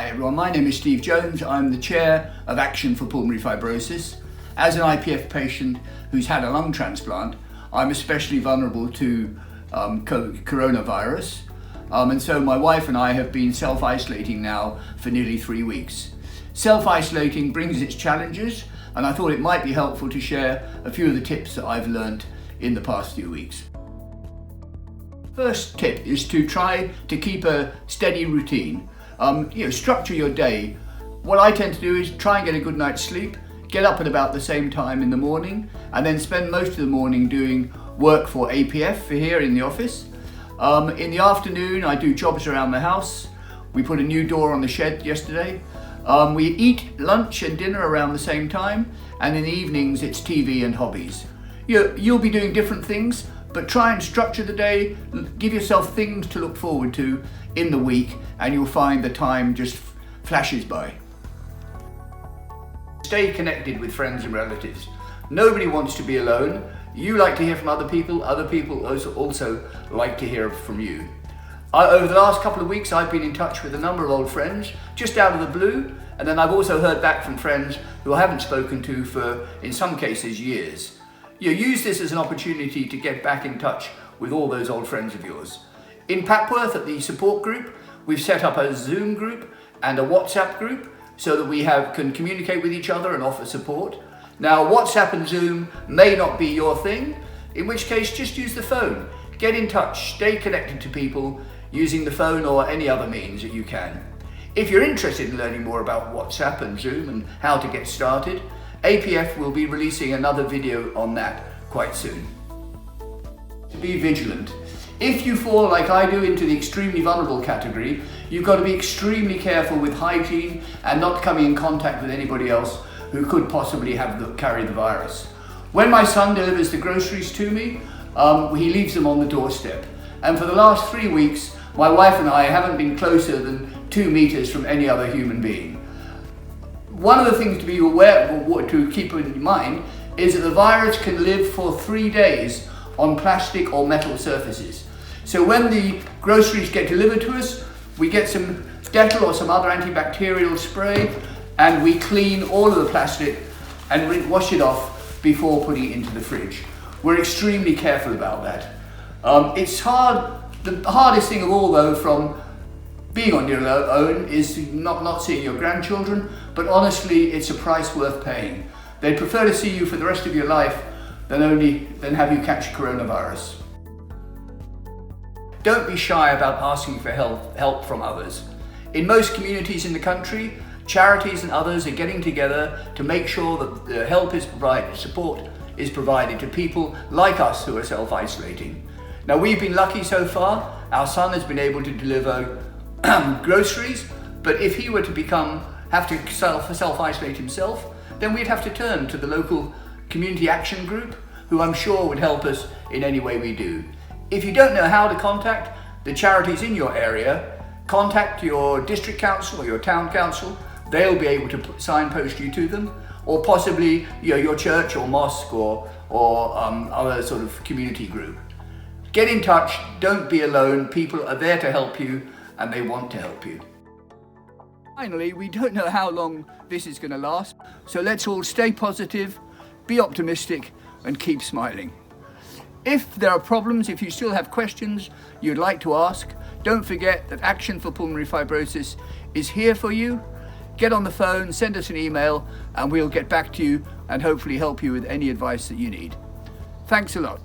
Hi everyone, my name is Steve Jones. I'm the Chair of Action for Pulmonary Fibrosis. As an IPF patient who's had a lung transplant, I'm especially vulnerable to coronavirus. And so my wife and I have been self-isolating now for nearly 3 weeks. Self-isolating brings its challenges, and I thought it might be helpful to share a few of the tips that I've learnt in the past few weeks. First tip is to try to keep a steady routine. Structure your day. What I tend to do is try and get a good night's sleep, get up at about the same time in the morning, and then spend most of the morning doing work for APF for here in the office. In the afternoon, I do jobs around the house. We put a new door on the shed yesterday. We eat lunch and dinner around the same time, and in the evenings it's TV and hobbies. You'll be doing different things, but try and structure the day, give yourself things to look forward to in the week, and you'll find the time just flashes by. Stay connected with friends and relatives. Nobody wants to be alone. You like to hear from other people also like to hear from you. Over the last couple of weeks, I've been in touch with a number of old friends, just out of the blue, and then I've also heard back from friends who I haven't spoken to for, in some cases, years. Use this as an opportunity to get back in touch with all those old friends of yours. In Papworth at the support group, we've set up a Zoom group and a WhatsApp group so that we can communicate with each other and offer support. Now, WhatsApp and Zoom may not be your thing, in which case just use the phone. Get in touch, stay connected to people using the phone or any other means that you can. If you're interested in learning more about WhatsApp and Zoom and how to get started, APF will be releasing another video on that quite soon. To be vigilant. If you fall, like I do, into the extremely vulnerable category, you've got to be extremely careful with hygiene and not coming in contact with anybody else who could possibly carry the virus. When my son delivers the groceries to me, he leaves them on the doorstep. And for the last 3 weeks, my wife and I haven't been closer than 2 meters from any other human being. One of the things to be aware of, to keep in mind, is that the virus can live for 3 days on plastic or metal surfaces. So when the groceries get delivered to us, we get some Dettol or some other antibacterial spray, and we clean all of the plastic and wash it off before putting it into the fridge. We're extremely careful about that. It's hard. The hardest thing of all, though, from being on your own is not seeing your grandchildren, but honestly, it's a price worth paying. They'd prefer to see you for the rest of your life than have you catch coronavirus. Don't be shy about asking for help from others. In most communities in the country, charities and others are getting together to make sure that the help is provided, support is provided to people like us who are self-isolating. Now, we've been lucky so far. Our son has been able to deliver groceries, but if he were to have to self-isolate himself, then we'd have to turn to the local community action group, who I'm sure would help us in any way we do. If you don't know how to contact the charities in your area, contact your district council or your town council. They'll be able to signpost you to them, or possibly your church or mosque or other sort of community group. Get in touch, don't be alone. People are there to help you, and they want to help you. Finally, we don't know how long this is going to last, so let's all stay positive, be optimistic, and keep smiling. If there are problems, if you still have questions you'd like to ask, don't forget that Action for Pulmonary Fibrosis is here for you. Get on the phone, send us an email, and we'll get back to you and hopefully help you with any advice that you need. Thanks a lot.